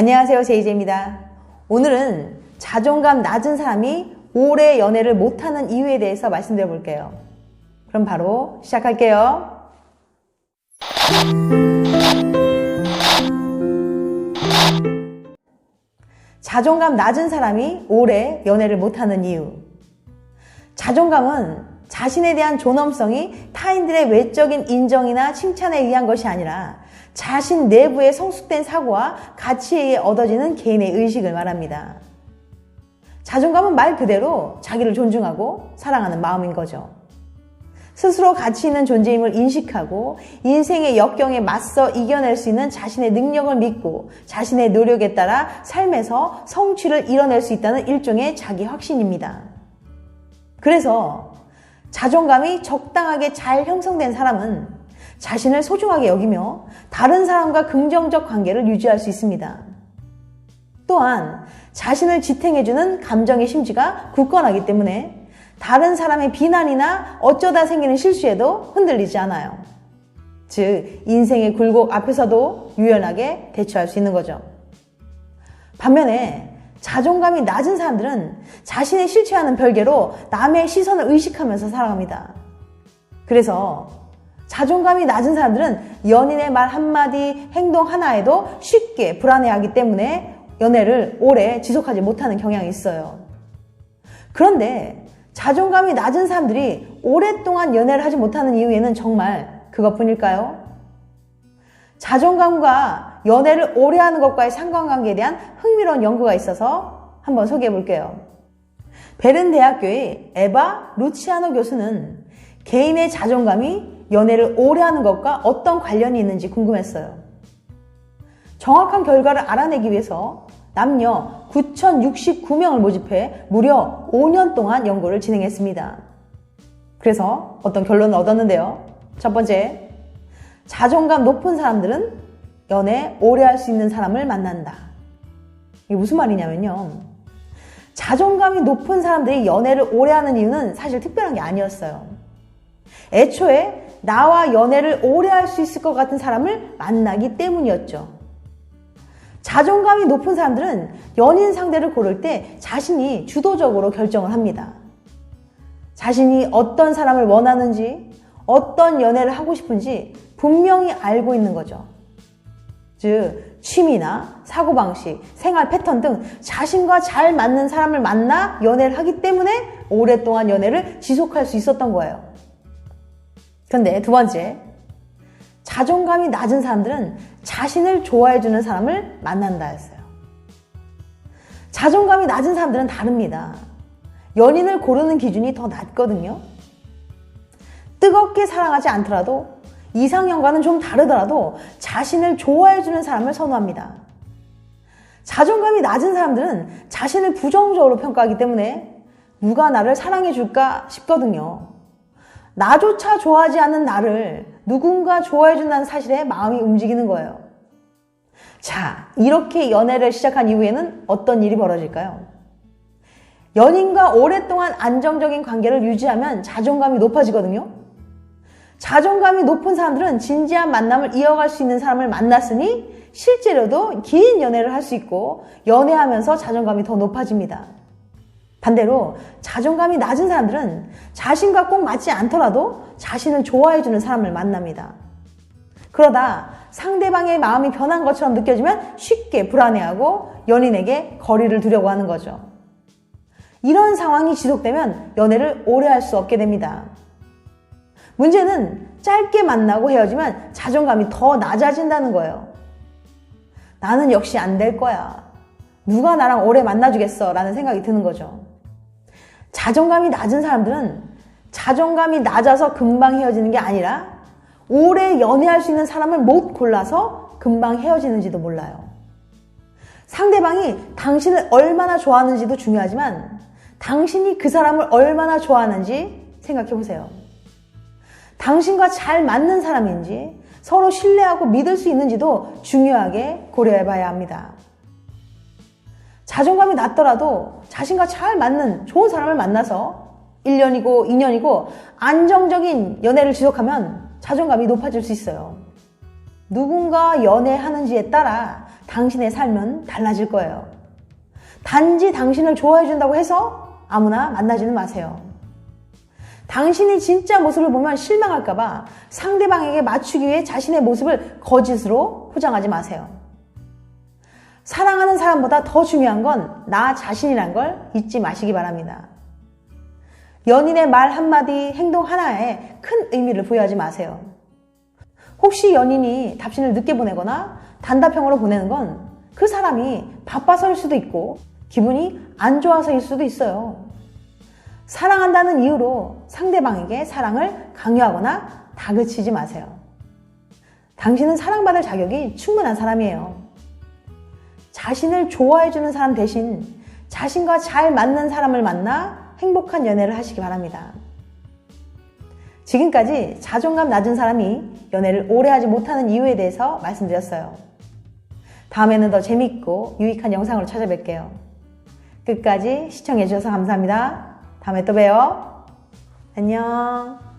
안녕하세요, 제이제입니다. 오늘은 자존감 낮은 사람이 오래 연애를 못하는 이유에 대해서 말씀드려 볼게요. 그럼 바로 시작할게요. 자존감 낮은 사람이 오래 연애를 못하는 이유. 자존감은 자신에 대한 존엄성이 타인들의 외적인 인정이나 칭찬에 의한 것이 아니라 자신 내부의 성숙된 사고와 가치에 의해 얻어지는 개인의 의식을 말합니다. 자존감은 말 그대로 자기를 존중하고 사랑하는 마음인 거죠. 스스로 가치 있는 존재임을 인식하고 인생의 역경에 맞서 이겨낼 수 있는 자신의 능력을 믿고 자신의 노력에 따라 삶에서 성취를 이뤄낼 수 있다는 일종의 자기 확신입니다. 그래서 자존감이 적당하게 잘 형성된 사람은 자신을 소중하게 여기며 다른 사람과 긍정적 관계를 유지할 수 있습니다. 또한 자신을 지탱해주는 감정의 심지가 굳건하기 때문에 다른 사람의 비난이나 어쩌다 생기는 실수에도 흔들리지 않아요. 즉, 인생의 굴곡 앞에서도 유연하게 대처할 수 있는 거죠. 반면에 자존감이 낮은 사람들은 자신의 실체와는 별개로 남의 시선을 의식하면서 살아갑니다. 그래서 자존감이 낮은 사람들은 연인의 말 한마디, 행동 하나에도 쉽게 불안해하기 때문에 연애를 오래 지속하지 못하는 경향이 있어요. 그런데 자존감이 낮은 사람들이 오랫동안 연애를 하지 못하는 이유에는 정말 그것뿐일까요? 자존감과 연애를 오래 하는 것과의 상관관계에 대한 흥미로운 연구가 있어서 한번 소개해 볼게요. 베른 대학교의 에바 루치아노 교수는 개인의 자존감이 연애를 오래 하는 것과 어떤 관련이 있는지 궁금했어요. 정확한 결과를 알아내기 위해서 남녀 9,069명을 모집해 무려 5년 동안 연구를 진행했습니다. 그래서 어떤 결론을 얻었는데요. 첫 번째, 자존감 높은 사람들은 연애 오래 할 수 있는 사람을 만난다. 이게 무슨 말이냐면요. 자존감이 높은 사람들이 연애를 오래 하는 이유는 사실 특별한 게 아니었어요. 애초에 나와 연애를 오래 할 수 있을 것 같은 사람을 만나기 때문이었죠. 자존감이 높은 사람들은 연인 상대를 고를 때 자신이 주도적으로 결정을 합니다. 자신이 어떤 사람을 원하는지, 어떤 연애를 하고 싶은지 분명히 알고 있는 거죠. 즉, 취미나 사고방식, 생활 패턴 등 자신과 잘 맞는 사람을 만나 연애를 하기 때문에 오랫동안 연애를 지속할 수 있었던 거예요. 그런데 두 번째, 자존감이 낮은 사람들은 자신을 좋아해주는 사람을 만난다 했어요. 자존감이 낮은 사람들은 다릅니다. 연인을 고르는 기준이 더 낮거든요. 뜨겁게 사랑하지 않더라도 이상형과는 좀 다르더라도 자신을 좋아해주는 사람을 선호합니다. 자존감이 낮은 사람들은 자신을 부정적으로 평가하기 때문에 누가 나를 사랑해줄까 싶거든요. 나조차 좋아하지 않는 나를 누군가 좋아해준다는 사실에 마음이 움직이는 거예요. 자, 이렇게 연애를 시작한 이후에는 어떤 일이 벌어질까요? 연인과 오랫동안 안정적인 관계를 유지하면 자존감이 높아지거든요. 자존감이 높은 사람들은 진지한 만남을 이어갈 수 있는 사람을 만났으니 실제로도 긴 연애를 할 수 있고 연애하면서 자존감이 더 높아집니다. 반대로 자존감이 낮은 사람들은 자신과 꼭 맞지 않더라도 자신을 좋아해주는 사람을 만납니다. 그러다 상대방의 마음이 변한 것처럼 느껴지면 쉽게 불안해하고 연인에게 거리를 두려고 하는 거죠. 이런 상황이 지속되면 연애를 오래 할 수 없게 됩니다. 문제는 짧게 만나고 헤어지면 자존감이 더 낮아진다는 거예요. 나는 역시 안 될 거야. 누가 나랑 오래 만나주겠어? 라는 생각이 드는 거죠. 자존감이 낮은 사람들은 자존감이 낮아서 금방 헤어지는 게 아니라 오래 연애할 수 있는 사람을 못 골라서 금방 헤어지는지도 몰라요. 상대방이 당신을 얼마나 좋아하는지도 중요하지만 당신이 그 사람을 얼마나 좋아하는지 생각해 보세요. 당신과 잘 맞는 사람인지 서로 신뢰하고 믿을 수 있는지도 중요하게 고려해 봐야 합니다. 자존감이 낮더라도 자신과 잘 맞는 좋은 사람을 만나서 1년이고 2년이고 안정적인 연애를 지속하면 자존감이 높아질 수 있어요. 누군가 연애하는지에 따라 당신의 삶은 달라질 거예요. 단지 당신을 좋아해 준다고 해서 아무나 만나지는 마세요. 당신이 진짜 모습을 보면 실망할까봐 상대방에게 맞추기 위해 자신의 모습을 거짓으로 포장하지 마세요. 사랑하는 사람보다 더 중요한 건 나 자신이란 걸 잊지 마시기 바랍니다. 연인의 말 한마디, 행동 하나에 큰 의미를 부여하지 마세요. 혹시 연인이 답신을 늦게 보내거나 단답형으로 보내는 건 그 사람이 바빠서일 수도 있고 기분이 안 좋아서일 수도 있어요. 사랑한다는 이유로 상대방에게 사랑을 강요하거나 다그치지 마세요. 당신은 사랑받을 자격이 충분한 사람이에요. 자신을 좋아해주는 사람 대신 자신과 잘 맞는 사람을 만나 행복한 연애를 하시기 바랍니다. 지금까지 자존감 낮은 사람이 연애를 오래 하지 못하는 이유에 대해서 말씀드렸어요. 다음에는 더 재밌고 유익한 영상으로 찾아뵐게요. 끝까지 시청해주셔서 감사합니다. 다음에 또 봬요. 안녕.